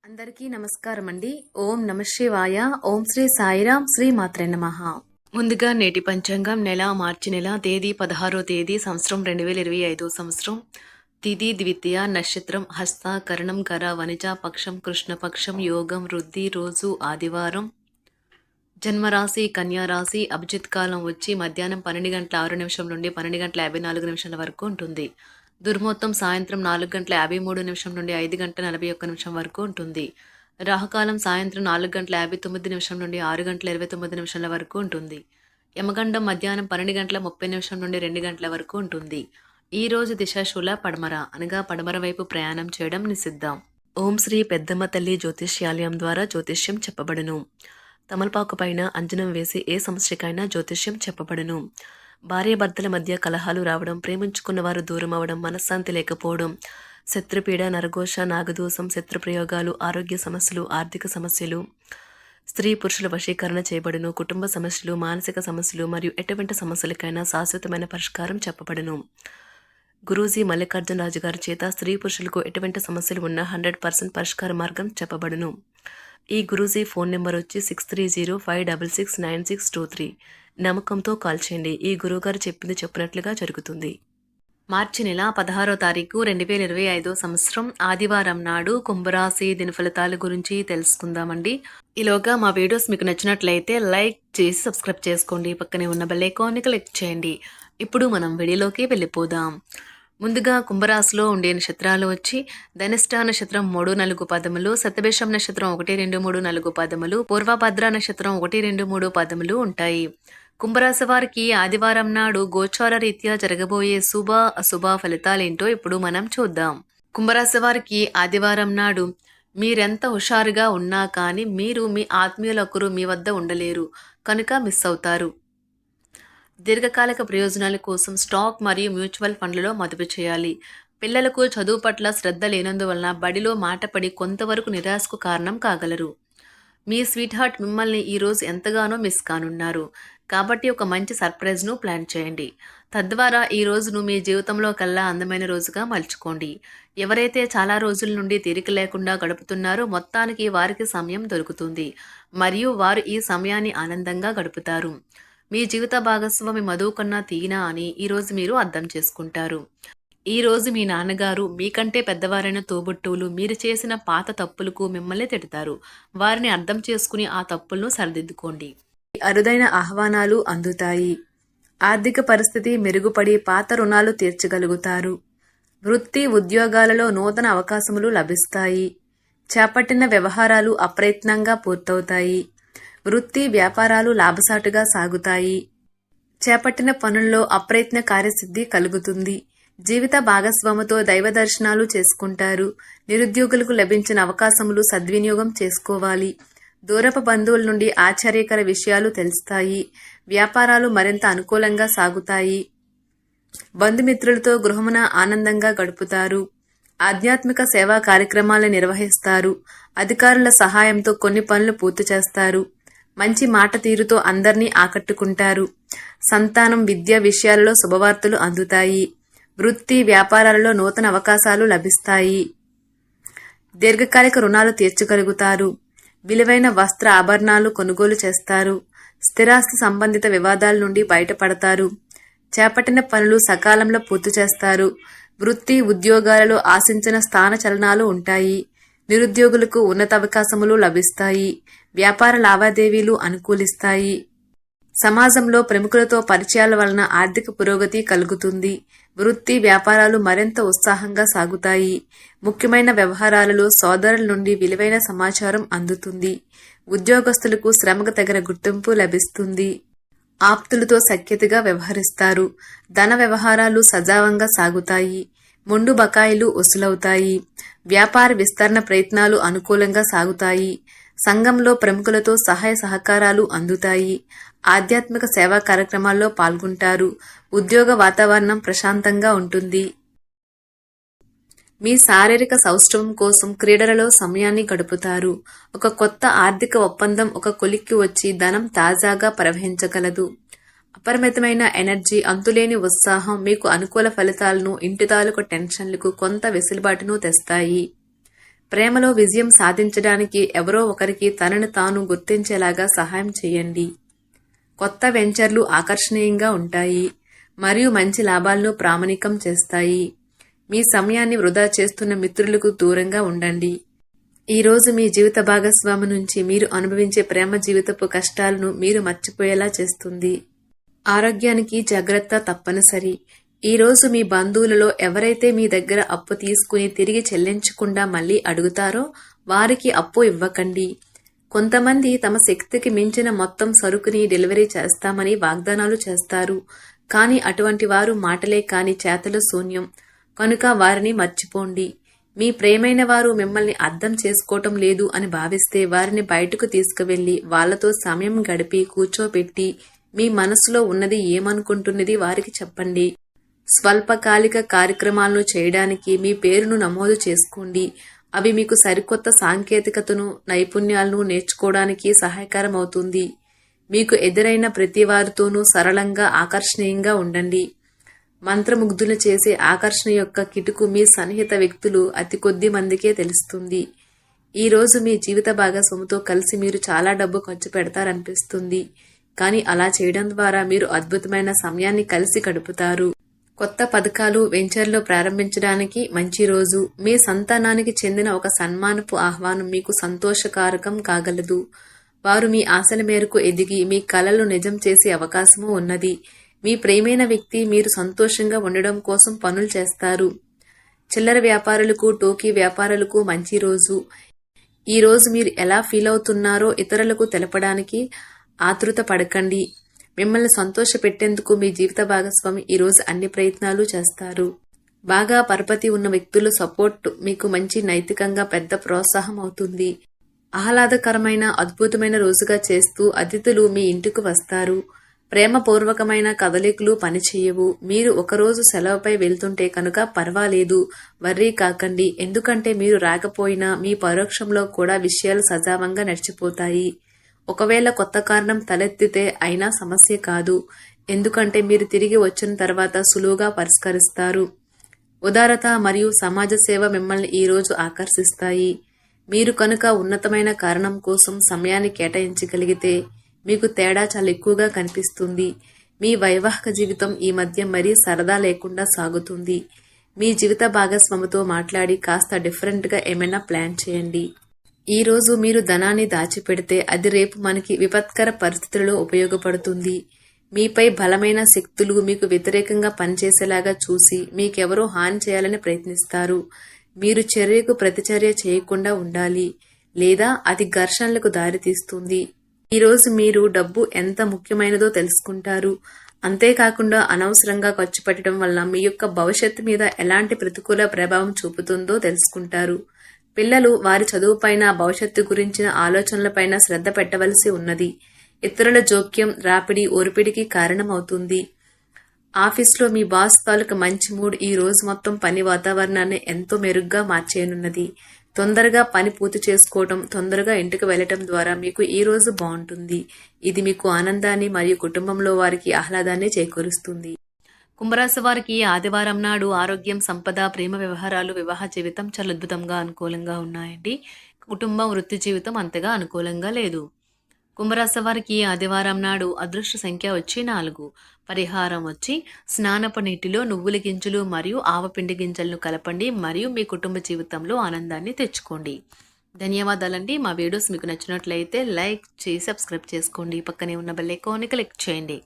అందరికీ నమస్కారం అండి. ఓం నమ శివాయ. ఓం శ్రీ సాయిరాం. శ్రీ మాత్రే నమః. ముందుగా నేటి పంచాంగం మార్చి నెల తేదీ 16వ తేదీ సంవత్సరం 2025 సంవత్సరం. తిథి ద్వితీయ, నక్షత్రం హస్త, కరణం కర, వనిజ, పక్షం కృష్ణపక్షం, యోగం వృద్ధి, రోజు ఆదివారం. జన్మరాశి కన్యా రాశి. అభిజిత్ కాలం వచ్చి మధ్యాహ్నం 12 గంటల 6 నిమిషం నుండి 12 గంటల 54 నిమిషాల వరకు ఉంటుంది. దుర్ముహూర్తం సాయంత్రం 4 గంటల 53 నిమిషం నుండి 5 గంటల 41 నిమిషం వరకు ఉంటుంది. రాహుకాలం సాయంత్రం 4 గంటల 59 నిమిషం నుండి 6 గంటల 29 నిమిషాల వరకు ఉంటుంది. యమగండం మధ్యాహ్నం 12 గంటల 30 నిమిషం నుండి 2 గంటల వరకు ఉంటుంది. ఈ రోజు దిశాశూల పడమర అనగా పడమర వైపు ప్రయాణం చేయడం నిషిద్ధం. ఓం శ్రీ పెద్దమ్మ తల్లి జ్యోతిష్యాలయం ద్వారా జ్యోతిష్యం చెప్పబడును. తమలపాకు పైన అంజనం వేసి ఏ సమస్యకైనా జ్యోతిష్యం చెప్పబడును. భార్యాభర్తల మధ్య కలహాలు రావడం, ప్రేమించుకున్న వారు దూరం అవడం, మనశ్శాంతి లేకపోవడం, శత్రుపీడ, నరఘోష, నాగదోషం, శత్రుప్రయోగాలు, ఆరోగ్య సమస్యలు, ఆర్థిక సమస్యలు, స్త్రీ పురుషుల వశీకరణ చేయబడును. కుటుంబ సమస్యలు, మానసిక సమస్యలు మరియు ఎటువంటి సమస్యలకైనా శాశ్వతమైన పరిష్కారం చెప్పబడును. గురూజీ మల్లికార్జున రాజు గారి చేత స్త్రీ పురుషులకు ఎటువంటి సమస్యలు ఉన్నా 100% పరిష్కార మార్గం చెప్పబడును. ఈ గురూజీ ఫోన్ నెంబర్ వచ్చి 6305669623. నమ్మకంతో కాల్ చేయండి. ఈ గురువుగారు చెప్పింది చెప్పినట్లుగా జరుగుతుంది. మార్చి నెల 16వ తారీఖు 2025 సంవత్సరం ఆదివారం నాడు కుంభరాశి దిన ఫలితాల గురించి తెలుసుకుందామండి. ఈలోగా మా వీడియోస్ మీకు నచ్చినట్లయితే లైక్ చేసి సబ్స్క్రైబ్ చేసుకోండి. పక్కనే ఉన్న బెల్ ఐకాన్ని క్లిక్ చేయండి. ఇప్పుడు మనం వీడియోలోకి వెళ్ళిపోదాం. ముందుగా కుంభరాశిలో ఉండే నక్షత్రాలు వచ్చి ధనిష్ట నక్షత్రం 3, 4 పదములు, శతభిషం నక్షత్రం 1, 2, 3, 4 పదములు, పూర్వభద్ర నక్షత్రం 1, 2, 3 పదములు ఉంటాయి. కుంభరాశి వారికి ఆదివారం నాడు గోచార రీత్యా జరగబోయే శుభ అశుభ ఫలితాలేంటో ఇప్పుడు మనం చూద్దాం. కుంభరాశి వారికి ఆదివారం నాడు మీరెంత హుషారుగా ఉన్నా కానీ మీరు మీ ఆత్మీయులొకరు మీ వద్ద ఉండలేరు కనుక మిస్ అవుతారు. దీర్ఘకాలిక ప్రయోజనాల కోసం స్టాక్ మరియు మ్యూచువల్ ఫండ్లలో మదుపు చేయాలి. పిల్లలకు చదువు పట్ల శ్రద్ధ లేనందువలన బడిలో మాటపడి కొంతవరకు నిరాశకు కారణం కాగలరు. మీ స్వీట్ హార్ట్ మిమ్మల్ని ఈరోజు ఎంతగానో మిస్ కానున్నారు. కాబట్టి ఒక మంచి సర్ప్రైజ్ను ప్లాన్ చేయండి. తద్వారా ఈ రోజును మీ జీవితంలో కల్లా అందమైన రోజుగా మలుచుకోండి. ఎవరైతే చాలా రోజుల నుండి తీరిక లేకుండా గడుపుతున్నారో మొత్తానికి వారికి సమయం దొరుకుతుంది మరియు వారు ఈ సమయాన్ని ఆనందంగా గడుపుతారు. మీ జీవిత భాగస్వామి మధువు కన్నా తీనా అని ఈరోజు మీరు అర్థం చేసుకుంటారు. ఈరోజు మీ నాన్నగారు మీకంటే పెద్దవారైన తోబుట్టువులు మీరు చేసిన పాత తప్పులకు మిమ్మల్ని తిడతారు. వారిని అర్థం చేసుకుని ఆ తప్పులను సరిదిద్దుకోండి. అరుదైన ఆహ్వానాలు అందుతాయి. ఆర్థిక పరిస్థితి మెరుగుపడి పాత రుణాలు తీర్చగలుగుతారు. వృత్తి ఉద్యోగాలలో నూతన అవకాశములు లభిస్తాయి. చేపట్టిన వ్యవహారాలు అప్రయత్నంగా పూర్తవుతాయి. వృత్తి వ్యాపారాలు లాభసాటుగా సాగుతాయి. చేపట్టిన పనుల్లో అప్రయత్న కార్యసిద్ధి కలుగుతుంది. జీవిత భాగస్వామితో దైవ దర్శనాలు చేసుకుంటారు. నిరుద్యోగులకు లభించిన అవకాశములు సద్వినియోగం చేసుకోవాలి. దూరపు బంధువుల నుండి ఆశ్చర్యకర విషయాలు తెలుస్తాయి. వ్యాపారాలు మరింత అనుకూలంగా సాగుతాయి. బంధుమిత్రులతో గృహమున ఆనందంగా గడుపుతారు. ఆధ్యాత్మిక సేవా కార్యక్రమాలను నిర్వహిస్తారు. అధికారుల సహాయంతో కొన్ని పనులు పూర్తి చేస్తారు. మంచి మాట తీరుతో అందరినీ ఆకట్టుకుంటారు. సంతానం విద్య విషయాలలో శుభవార్తలు అందుతాయి. వృత్తి వ్యాపారాలలో నూతన అవకాశాలు లభిస్తాయి. దీర్ఘకాలిక రుణాలు తీర్చగలుగుతారు. విలువైన వస్త్ర ఆభరణాలు కొనుగోలు చేస్తారు. స్థిరాస్తి సంబంధిత వివాదాల నుండి బయటపడతారు. చేపట్టిన పనులు సకాలంలో పూర్తి చేస్తారు. వృత్తి ఉద్యోగాలలో ఆశించిన స్థాన చలనాలు ఉంటాయి. నిరుద్యోగులకు ఉన్నత అవకాశములు లభిస్తాయి. వ్యాపార లావాదేవీలు అనుకూలిస్తాయి. సమాజంలో ప్రముఖులతో పరిచయాల వలన ఆర్థిక పురోగతి కలుగుతుంది. వృత్తి వ్యాపారాలు మరింత ఉత్సాహంగా సాగుతాయి. ముఖ్యమైన వ్యవహారాలలో సోదరుల నుండి విలువైన సమాచారం అందుతుంది. ఉద్యోగస్తులకు శ్రమకు తగిన గుర్తింపు లభిస్తుంది. ఆప్తులతో సఖ్యతగా వ్యవహరిస్తారు. ధన వ్యవహారాలు సజావంగా సాగుతాయి. మొండు బకాయిలు వసూలవుతాయి. వ్యాపార విస్తరణ ప్రయత్నాలు అనుకూలంగా సాగుతాయి. సంఘంలో ప్రముఖులతో సహాయ సహకారాలు అందుతాయి. ఆధ్యాత్మిక సేవా కార్యక్రమాల్లో పాల్గొంటారు. ఉద్యోగ వాతావరణం ప్రశాంతంగా ఉంటుంది. మీ శారీరక సౌష్ఠవం కోసం క్రీడలలో సమయాన్ని గడుపుతారు. ఒక కొత్త ఆర్థిక ఒప్పందం ఒక కొలిక్కి వచ్చి ధనం తాజాగా ప్రవహించగలదు. అపరిమితమైన ఎనర్జీ, అంతులేని ఉత్సాహం మీకు అనుకూల ఫలితాలను, ఇంటి తాలూకు టెన్షన్లకు కొంత వెసులుబాటును తెస్తాయి. ప్రేమలో విజయం సాధించడానికి ఎవరో ఒకరికి తనను తాను గుర్తించేలాగా సహాయం చేయండి. కొత్త వెంచర్లు ఆకర్షణీయంగా ఉంటాయి మరియు మంచి లాభాలను ప్రామాణికం చేస్తాయి. మీ సమయాన్ని వృధా చేస్తున్న మిత్రులకు దూరంగా ఉండండి. ఈరోజు మీ జీవిత భాగస్వామి నుంచి మీరు అనుభవించే ప్రేమ జీవితపు కష్టాలను మీరు మర్చిపోయేలా చేస్తుంది. ఆరోగ్యానికి జాగ్రత్త తప్పనిసరి. ఈరోజు మీ బంధువులలో ఎవరైతే మీ దగ్గర అప్పు తీసుకుని తిరిగి చెల్లించకుండా మళ్ళీ అడుగుతారో వారికి అప్పు ఇవ్వకండి. కొంతమంది తమ శక్తికి మించిన మొత్తం సరుకుని డెలివరీ చేస్తామని వాగ్దానాలు చేస్తారు. కానీ అటువంటి వారు మాటలే కాని చేతలు శూన్యం. కనుక వారిని మర్చిపోండి. మీ ప్రేమైన వారు మిమ్మల్ని అర్థం చేసుకోవటం లేదు అని భావిస్తే వారిని బయటకు తీసుకువెళ్లి వాళ్లతో సమయం గడిపి కూర్చోబెట్టి మీ మనసులో ఉన్నది ఏమనుకుంటున్నది వారికి చెప్పండి. స్వల్పకాలిక కార్యక్రమాలను చేయడానికి మీ పేరును నమోదు చేసుకోండి. అవి మీకు సరికొత్త సాంకేతికతను, నైపుణ్యాలను నేర్చుకోవడానికి సహాయకరం అవుతుంది. మీకు ఎదురైన ప్రతి వారితోనూ సరళంగా, ఆకర్షణీయంగా ఉండండి. మంత్రముగ్ధులు చేసే ఆకర్షణ యొక్క కిటుకు మీ సన్నిహిత వ్యక్తులు అతి కొద్ది మందికే తెలుస్తుంది. ఈరోజు మీ జీవిత భాగస్వామితో కలిసి మీరు చాలా డబ్బు ఖర్చు పెడతారనిపిస్తుంది. కానీ అలా చేయడం ద్వారా మీరు అద్భుతమైన సమయాన్ని కలిసి గడుపుతారు. కొత్త పథకాలు, వెంచర్లు ప్రారంభించడానికి మంచి రోజు. మీ సంతానానికి చెందిన ఒక సన్మానపు ఆహ్వానం మీకు సంతోషకారకం కాగలదు. వారు మీ ఆశల మేరకు ఎదిగి మీ కలలు నిజం చేసే అవకాశము ఉన్నది. మీ ప్రేమైన వ్యక్తి మీరు సంతోషంగా ఉండడం కోసం పనులు చేస్తారు. చిల్లర వ్యాపారులకు, టోకీ వ్యాపారులకు మంచి రోజు. ఈ రోజు మీరు ఎలా ఫీల్ అవుతున్నారో ఇతరులకు తెలపడానికి ఆతృత పడకండి. మిమ్మల్ని సంతోష పెట్టేందుకు మీ జీవిత భాగస్వామి ఈరోజు అన్ని ప్రయత్నాలు చేస్తారు. బాగా పరపతి ఉన్న వ్యక్తుల సపోర్ట్ మీకు మంచి నైతికంగా పెద్ద ప్రోత్సాహం అవుతుంది. ఆహ్లాదకరమైన, అద్భుతమైన రోజుగా చేస్తూ అతిథులు మీ ఇంటికి వస్తారు. ప్రేమపూర్వకమైన కదలికలు పనిచేయవు. మీరు ఒకరోజు సెలవుపై వెళ్తుంటే కనుక పర్వాలేదు, వర్రీ కాకండి. ఎందుకంటే మీరు రాకపోయినా మీ పరోక్షంలో కూడా విషయాలు సజావంగా నడిచిపోతాయి. ఒకవేళ కొత్త కారణం తలెత్తితే అయినా సమస్య కాదు. ఎందుకంటే మీరు తిరిగి వచ్చిన తర్వాత సులువుగా పరిష్కరిస్తారు. ఉదారత మరియు సమాజ సేవ మిమ్మల్ని ఈరోజు ఆకర్షిస్తాయి. మీరు కనుక ఉన్నతమైన కారణం కోసం సమయాన్ని కేటాయించగలిగితే మీకు తేడా చాలా ఎక్కువగా కనిపిస్తుంది. మీ వైవాహిక జీవితం ఈ మధ్య మరీ సరదా లేకుండా సాగుతుంది. మీ జీవిత భాగస్వామితో మాట్లాడి కాస్త డిఫరెంట్గా ఏమైనా ప్లాన్ చేయండి. ఈ రోజు మీరు ధనాన్ని దాచిపెడితే అది రేపు మనకి విపత్కర పరిస్థితులలో ఉపయోగపడుతుంది. మీపై బలమైన శక్తులు మీకు వ్యతిరేకంగా పనిచేసేలాగా చూసి మీకెవరో హాని చేయాలని ప్రయత్నిస్తారు. మీరు చర్యకు ప్రతిచర్య చేయకుండా ఉండాలి, లేదా అది ఘర్షణలకు దారితీస్తుంది. ఈరోజు మీరు డబ్బు ఎంత ముఖ్యమైనదో తెలుసుకుంటారు. అంతేకాకుండా అనవసరంగా ఖర్చు పెట్టడం వల్ల మీ యొక్క భవిష్యత్తు మీద ఎలాంటి ప్రతికూల ప్రభావం చూపుతుందో తెలుసుకుంటారు. పిల్లలు వారి చదువుపైన, భవిష్యత్తు గురించిన ఆలోచనలపైన శ్రద్ధ పెట్టవలసి ఉన్నది. ఇతరుల జోక్యం, రాపిడి, ఒరిపిడికి కారణమవుతుంది. ఆఫీస్లో మీ బాస్ తాలూకు మంచి మూడ్ ఈ రోజు మొత్తం పని వాతావరణాన్ని ఎంతో మెరుగ్గా మార్చేయనున్నది. తొందరగా పని పూర్తి చేసుకోవటం, తొందరగా ఇంటికి వెళ్లటం ద్వారా మీకు ఈ రోజు బాగుంటుంది. ఇది మీకు ఆనందాన్ని మరియు కుటుంబంలో వారికి ఆహ్లాదాన్ని చేకూరుస్తుంది. కుంభరాశి వారికి ఆదివారం నాడు ఆరోగ్యం, సంపద, ప్రేమ వ్యవహారాలు, వివాహ జీవితం చాలా అద్భుతంగా అనుకూలంగా ఉన్నాయండి. కుటుంబం, వృత్తి జీవితం అంతగా అనుకూలంగా లేదు. కుంభరాశి వారికి ఆదివారం నాడు అదృష్ట సంఖ్య వచ్చి 4. పరిహారం వచ్చి స్నానపు నీటిలో నువ్వుల గింజలు మరియు ఆవపిండి గింజలను కలపండి మరియు మీ కుటుంబ జీవితంలో ఆనందాన్ని తెచ్చుకోండి. ధన్యవాదాలండి. మా వీడియోస్ మీకు నచ్చినట్లయితే లైక్ చేసి సబ్స్క్రైబ్ చేసుకోండి. పక్కనే ఉన్న బెల్ ఐకాన్ని క్లిక్ చేయండి.